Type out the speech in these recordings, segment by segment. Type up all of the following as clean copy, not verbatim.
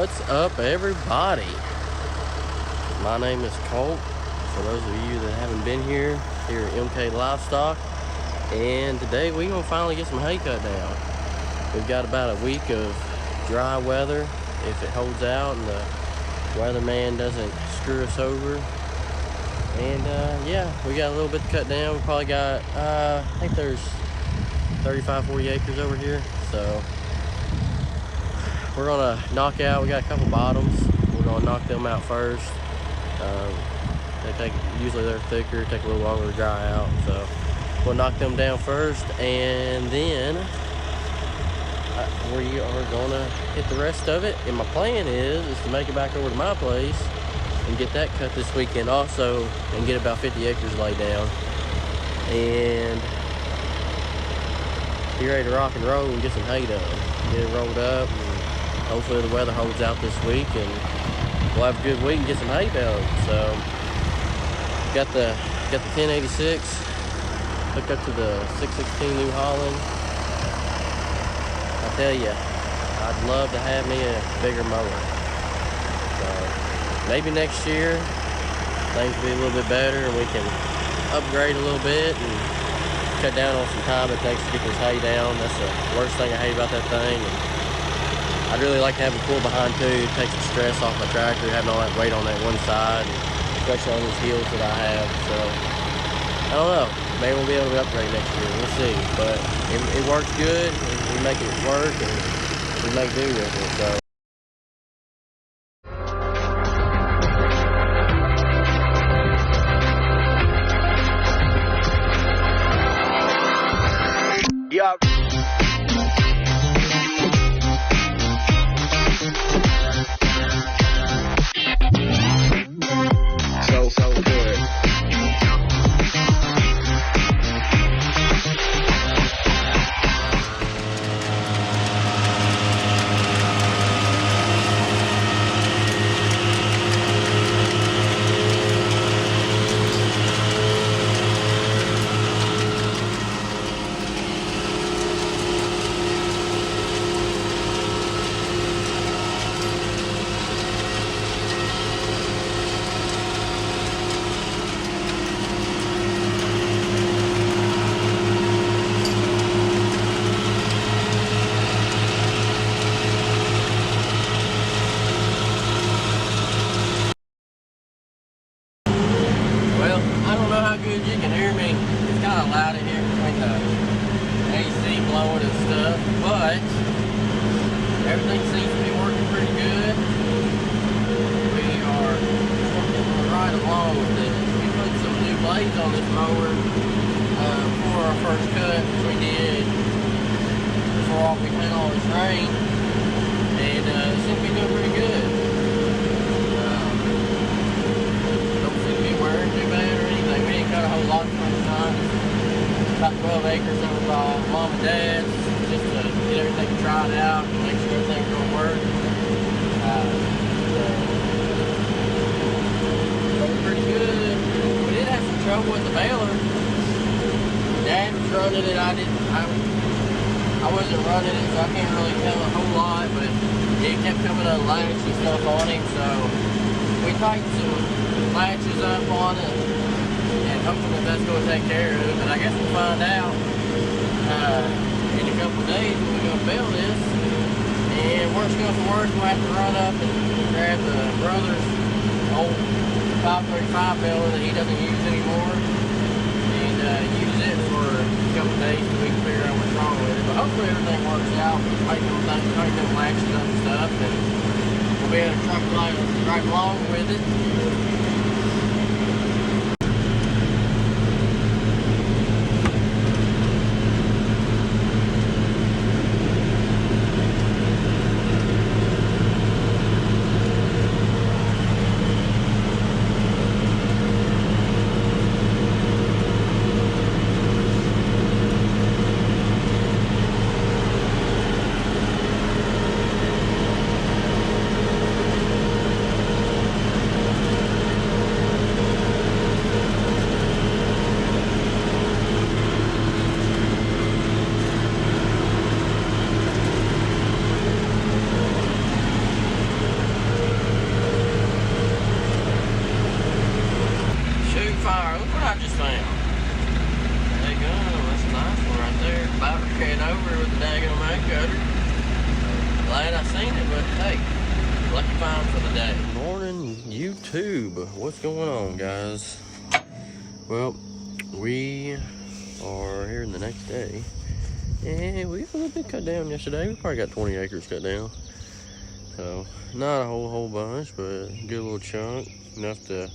What's up, everybody? My name is Colt. For those of you that haven't been here at MK Livestock, and today we're gonna finally get some hay cut down. We've got about a week of dry weather, if it holds out and the weatherman doesn't screw us over. And yeah, we got a little bit to cut down. We probably got I think there's 35-40 acres over here, so we're gonna knock out. We got a couple bottoms. We're gonna knock them out first. Usually they're thicker, take a little longer to dry out, so we'll knock them down first, and then we are gonna hit the rest of it. And my plan is to make it back over to my place and get that cut this weekend also, and get about 50 acres laid down, and be ready to rock and roll and get some hay done. Get it rolled up, and hopefully the weather holds out this week and we'll have a good week and get some hay done. So got the 1086 hooked up to the 616 New Holland. I tell you, I'd love to have me a bigger mower. So maybe next year things will be a little bit better and we can upgrade a little bit and cut down on some time it takes to get this hay down. That's the worst thing I hate about that thing. And I'd really like to have a pull behind too. It takes the stress off my tractor, having all that weight on that one side, and especially on these heels that I have. So I don't know. Maybe we'll be able to upgrade next year. We'll see. But it works good. We make it work, and we make do with it. So. Yeah. So good. Good you can hear me. It's kind of loud in here between the AC blowing and stuff, but everything seems to be working pretty good. We are working right along with it. We put some new blades on this mower for our first cut, which we did before we went all this rain, and it seems to be doing pretty good. Don't seem to be wearing too bad or anything. We didn't cut a whole lot the first time. About 12 acres over by Mom and Dad's, just to get everything tried out and make sure everything's going to work. Working pretty good. We did have some trouble with the baler. Dad was running it. I wasn't running it, so I can't really tell a whole lot, but it kept coming unlatched and stuff on him, so we tightened some latches up on it, and hopefully that's going to take care of it. But I guess we'll find out in a couple of days when we're going to build this. And worst comes to worst, we'll have to run up and grab the brother's old 535 baler that he doesn't use anymore, and use it for a couple of days so we can figure out what's wrong with it. But hopefully everything works out. We'll tighten them latches up and stuff, and we'll be able to truck right along with it. YouTube, what's going on, guys? Well, we are here in the next day, and we got a little bit cut down yesterday. We probably got 20 acres cut down, so not a whole bunch, but a good little chunk, enough to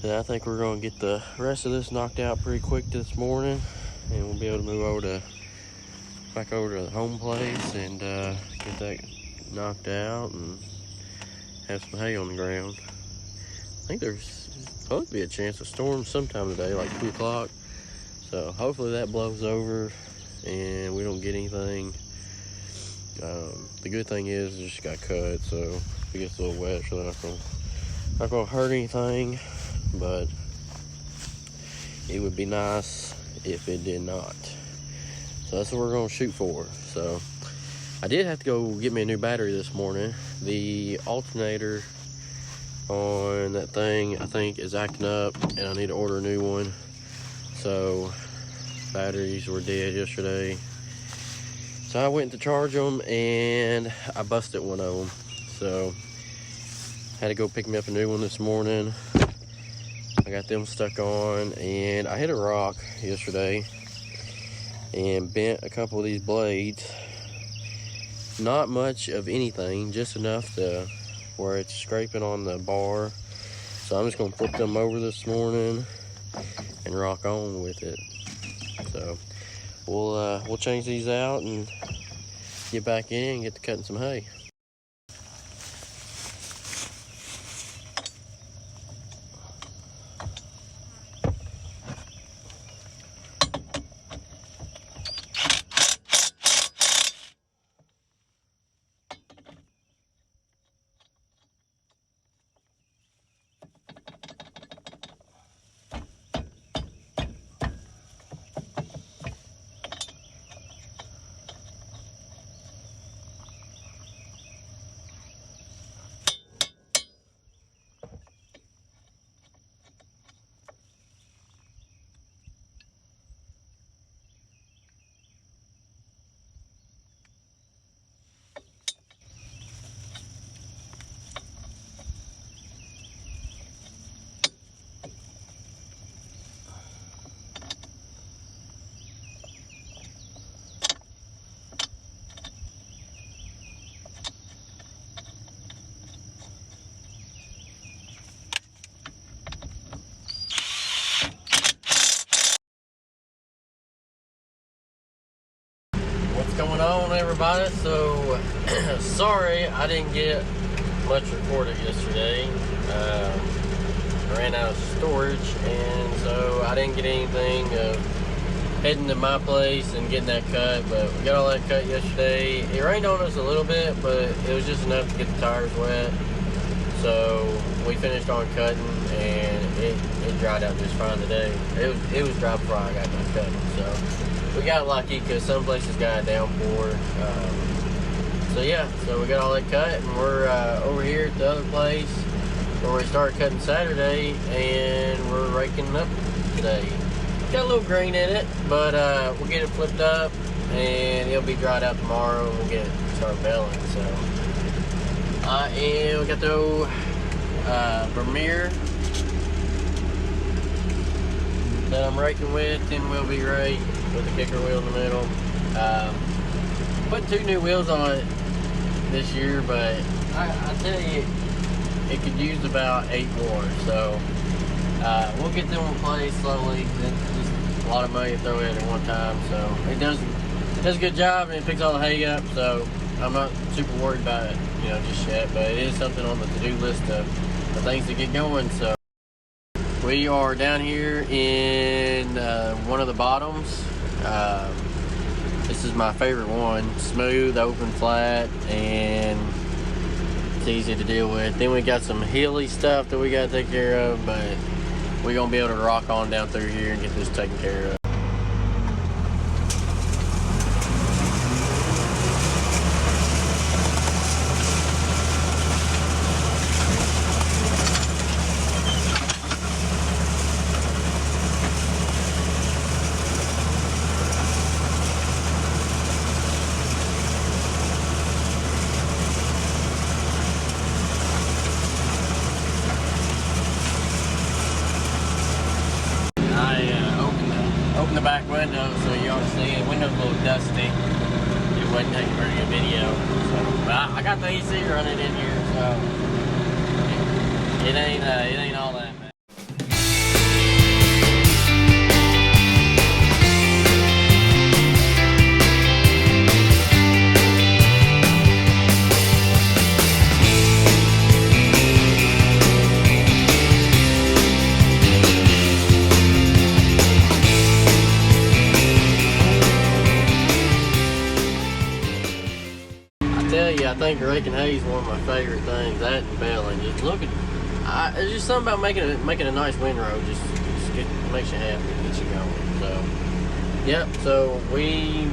that I think we're gonna get the rest of this knocked out pretty quick this morning, and we'll be able to move over back over to the home place and get that knocked out and have some hay on the ground. I think there's supposed to be a chance of storm sometime today, like 2 o'clock. So hopefully that blows over and we don't get anything. The good thing is it just got cut, so if it gets a little wet, it's really not gonna hurt anything. But it would be nice if it did not. So that's what we're gonna shoot for. So I did have to go get me a new battery this morning. The alternator on that thing, I think, is acting up, and I need to order a new one. So batteries were dead yesterday. So I went to charge them, and I busted one of them. So had to go pick me up a new one this morning. I got them stuck on, and I hit a rock yesterday and bent a couple of these blades. Not much of anything, just enough to where it's scraping on the bar. So I'm just gonna flip them over this morning and rock on with it. So we'll change these out and get back in and get to cutting some hay. What's going on, everybody? So sorry I didn't get much recorded yesterday. I ran out of storage, and so I didn't get anything of heading to my place and getting that cut, but we got all that cut yesterday. It rained on us a little bit, but it was just enough to get the tires wet. So we finished on cutting, and it dried out just fine today. It was dry before I got done cutting, so we got lucky because some places got a downpour. So yeah, so we got all that cut, and we're over here at the other place where we started cutting Saturday, and we're raking up today. Got a little green in it, but we'll get it flipped up, and it'll be dried out tomorrow, and we'll start baling. So and we got the old Vermeer that I'm raking with, 10-wheel V rake with a kicker wheel in the middle. Put 2 new wheels on it this year, but I tell you, it could use about 8 more. So we'll get them replaced slowly. It's just a lot of money to throw in at one time. So it does a good job, and it picks all the hay up. So I'm not super worried about it, just yet. But it is something on the to-do list of things to get going. So we are down here in one of the bottoms. This is my favorite one. Smooth, open, flat, and it's easy to deal with. Then we got some hilly stuff that we got to take care of, but we're going to be able to rock on down through here and get this taken care of. it in here, so it ain't all that bad. I think raking hay is one of my favorite things. That and baling. Just look at, it's just something about making a nice windrow. Just makes you happy, gets you going. So, yep. So we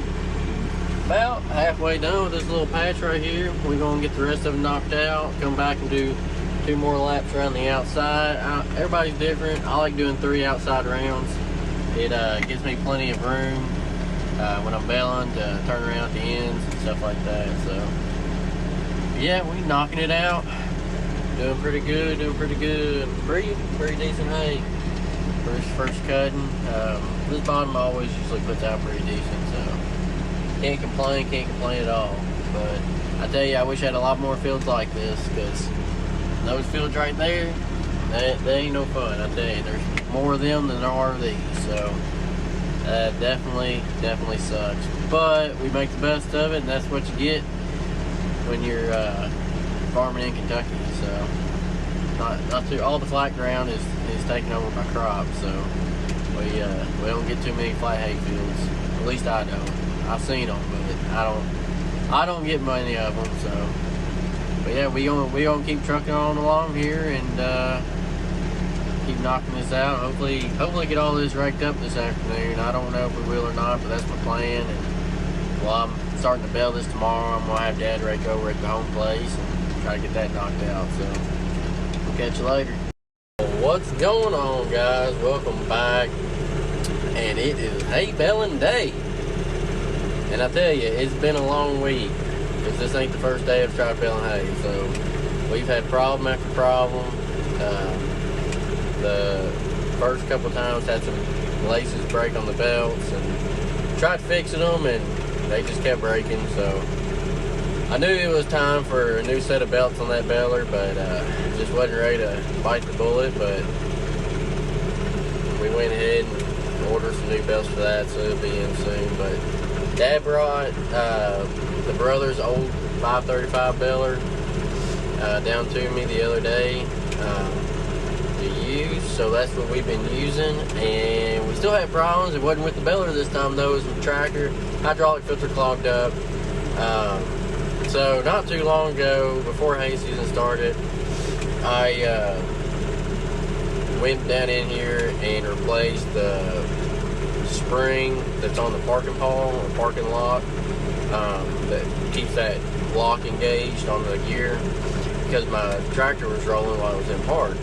about halfway done with this little patch right here. We're gonna get the rest of it knocked out. Come back and do 2 more laps around the outside. Everybody's different. I like doing 3 outside rounds. It gives me plenty of room when I'm baling to turn around at the ends and stuff like that. So. Yeah, we knocking it out. Doing pretty good, pretty decent hay. First cutting. This bottom always usually puts out pretty decent, so can't complain at all. But I tell you, I wish I had a lot more fields like this, because those fields right there, they ain't no fun. I tell you, there's more of them than there are of these, so definitely sucks. But we make the best of it, and that's what you get when you're farming in Kentucky. So not too, all the flat ground is taken over by crops, so we don't get too many flat hay fields. At least I don't. I've seen them, but I don't get many of them. So, but yeah, we gonna keep trucking on along here and keep knocking this out. Hopefully get all this raked up this afternoon. I don't know if we will or not, but that's my plan. And well, I'm starting to bale this tomorrow. I'm gonna have Dad rake over at the home place and try to get that knocked out. So we'll catch you later. What's going on, guys? Welcome back. And it is hay baling day. And I tell you, it's been a long week, because this ain't the first day I've tried baling hay. So we've had problem after problem. The first couple times had some laces break on the belts, and tried fixing them, and they just kept breaking. So I knew it was time for a new set of belts on that baler, but just wasn't ready to bite the bullet. But we went ahead and ordered some new belts for that, so it'll be in soon. But Dad brought the brother's old 535 baler down to me the other day to use, so that's what we've been using. And we still had problems. It wasn't with the baler this time though, it was with the tractor. Hydraulic filter clogged up. So not too long ago, before hay season started, I went down in here and replaced the spring that's on the parking pole or parking lock that keeps that lock engaged on the gear, because my tractor was rolling while it was in park,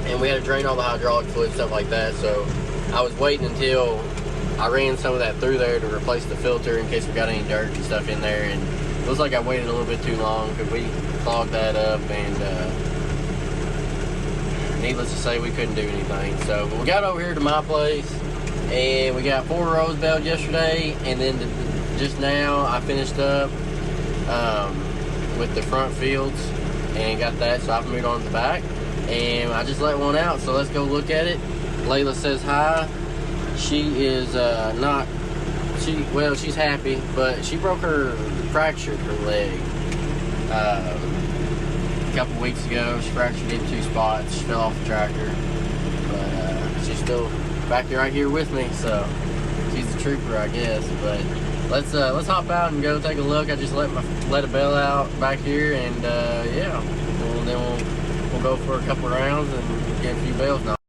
and we had to drain all the hydraulic fluid, stuff like that. So I was waiting until I ran some of that through there to replace the filter in case we got any dirt and stuff in there, and it looks like I waited a little bit too long because we clogged that up, and needless to say, we couldn't do anything. So but we got over here to my place, and we got 4 rows baled yesterday, and then just now I finished up with the front fields and got that, so I've moved on to the back, and I just let one out. So let's go look at it. Layla says hi. She is she's happy, but she fractured her leg a couple weeks ago. She fractured it in 2 spots. She fell off the tractor, but she's still back here right here with me, so she's a trooper, I guess. But let's hop out and go take a look. I just let a bale out back here, and yeah, then we'll go for a couple rounds and get a few bales knocked.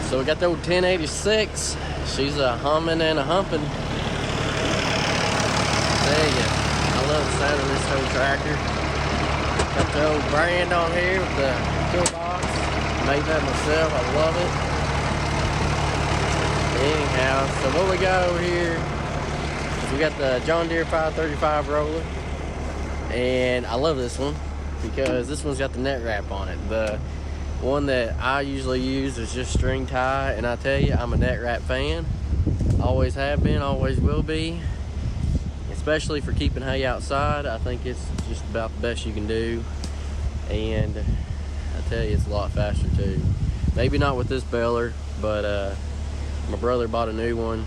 So we got the old 1086. She's a humming and a humping. Tell ya, I love the sound of this old tractor. Got the old brand on here with the toolbox. Made that myself. I love it. Anyhow, so what we got over here is we got the John Deere 535 roller, and I love this one because this one's got the net wrap on it. The one that I usually use is just string tie, and I tell you, I'm a net wrap fan. Always have been, always will be. especially for keeping hay outside. I think it's just about the best you can do. And I tell you, it's a lot faster too. Maybe not with this baler, but my brother bought a new one,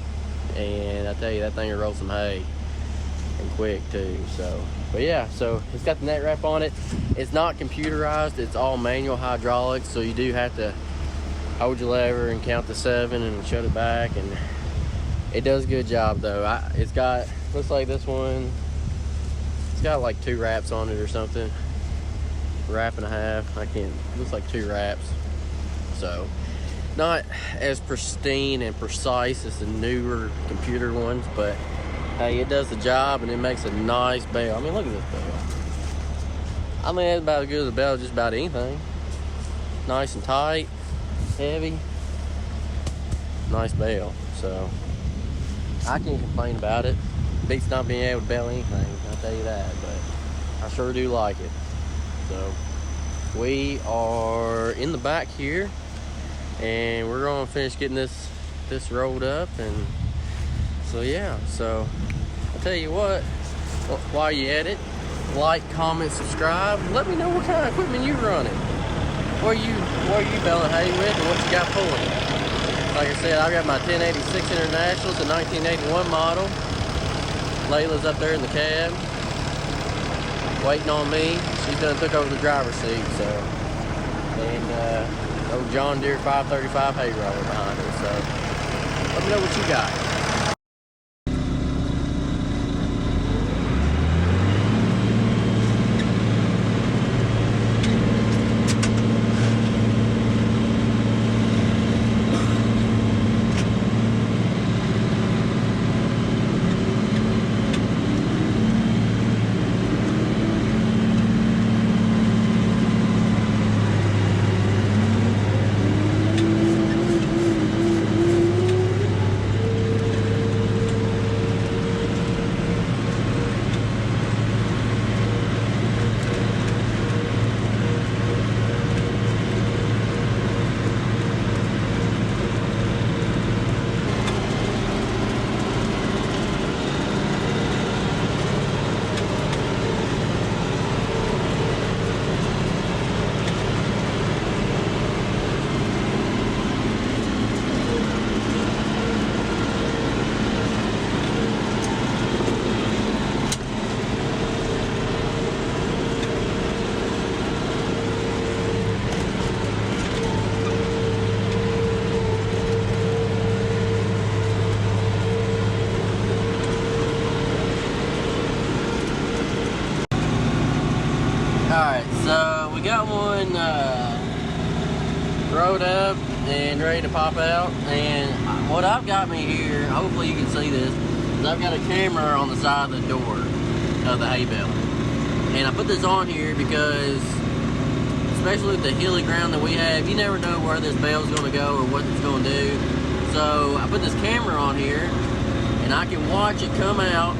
and I tell you, that thing will roll some hay, and quick too. So, but yeah, so it's got the net wrap on it. It's not computerized, it's all manual hydraulics, so you do have to hold your lever and count to 7 and shut it back, and it does a good job though. It's got, looks like this one, it's got like 2 wraps on it or something. Wrap and a half, I can't, looks like 2 wraps. So not as pristine and precise as the newer computer ones, but hey, it does the job and it makes a nice bale. I mean, look at this bale. I mean, it's about as good as a bale, just about anything. Nice and tight, heavy, nice bale. So I can't complain about it. Beats not being able to bale anything, I'll tell you that, but I sure do like it. So we are in the back here, and we're gonna finish getting this rolled up. And so yeah, so I'll tell you what, while you at it, like, comment, subscribe, let me know what kind of equipment you're running, what are you baling hay with, and what you got pulling. Like I said, I got my 1086 International. It's a 1981 model. Layla's up there in the cab waiting on me. She done took over the driver's seat, so, and old John Deere 535 hay roller behind her. So let me know what you got. Alright, so we got one rolled up and ready to pop out, and what I've got me here, hopefully you can see this, is I've got a camera on the side of the door of the hay bale. And I put this on here because, especially with the hilly ground that we have, you never know where this bale is going to go or what it's going to do. So I put this camera on here, and I can watch it come out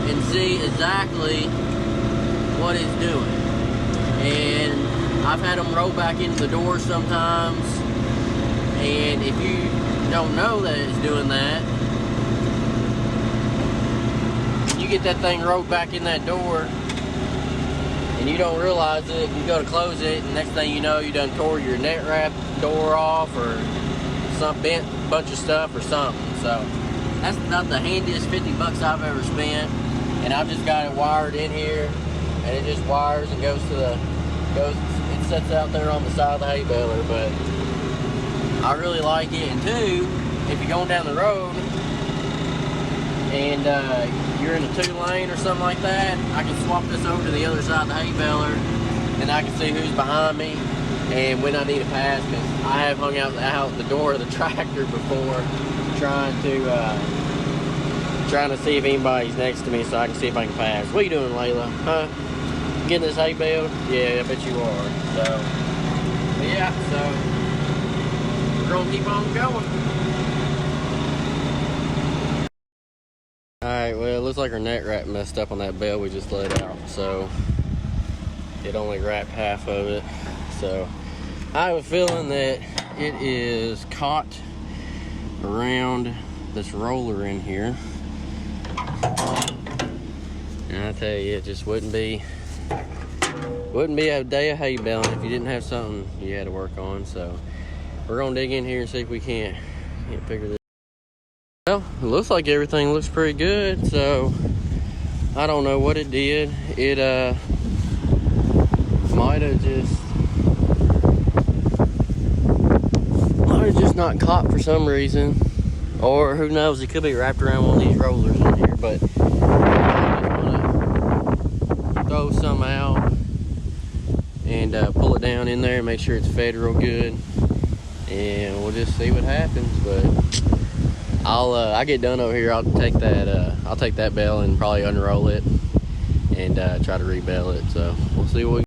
and see exactly what it's doing. And I've had them roll back into the door sometimes, and if you don't know that it's doing that, you get that thing rolled back in that door and you don't realize it, you go to close it, and next thing you know, you done tore your net wrap door off or some bent bunch of stuff or something. So that's not the handiest 50 bucks I've ever spent. And I've just got it wired in here, and it just wires and goes to it sets out there on the side of the hay baler. But I really like it. And two, if you're going down the road and you're in a 2-lane or something like that, I can swap this over to the other side of the hay baler, and I can see who's behind me and when I need to pass, because I have hung out the door of the tractor before trying to see if anybody's next to me so I can see if I can pass. What are you doing, Layla? Huh? Getting this hay baled? Yeah, I bet you are. So, but yeah, so we're gonna keep on going. Alright, well, it looks like our net wrap messed up on that bale we just let out, so it only wrapped half of it. So I have a feeling that it is caught around this roller in here. And I tell you, it just wouldn't be a day of hay baling if you didn't have something you had to work on. So we're gonna dig in here and see if we can't figure this. Well, it looks like everything looks pretty good. So I don't know what it did. It might have just not caught for some reason, or who knows, it could be wrapped around one of these rollers in here. But I just want to throw some out and pull it down in there and make sure it's fed real good, and we'll just see what happens. But I get done over here, I'll take that bale and probably unroll it and try to rebale it. So we'll see what we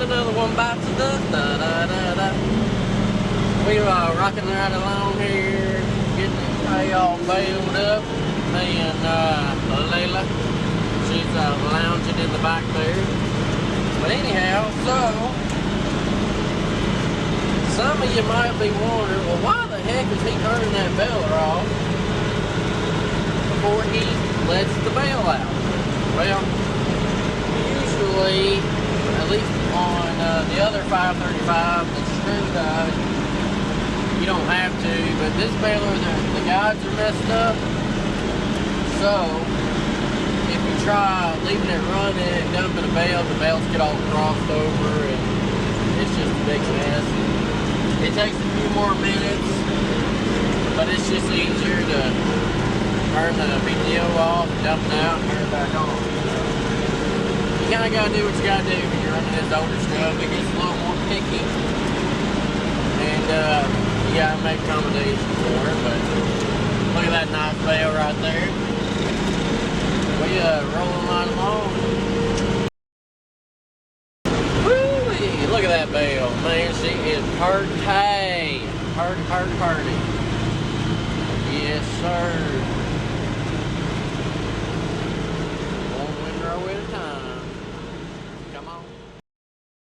another one bites the dust. Da, da, da, da. We rocking right along here, getting the hay all baled up. Me and Layla, she's lounging in the back there. But anyhow, so some of you might be wondering, well, why the heck is he turning that baler off before he lets the bale out? Well, usually, at least on the other 535 that's screwed up, you don't have to, but this baler, the guides are messed up. So if you try leaving it running and dumping the bales get all crossed over, and it's just a big mess. It takes a few more minutes, but it's just easier to turn the PTO off, dump it out, and turn it back on. You kind of got to do what you got to do when you're running this older stuff. It gets a little more picky, and you got to make accommodations for it. But look at that nice bale right there. We rolling right along. Woo-wee! Look at that bale, man. She is party. Party. Yes, sir.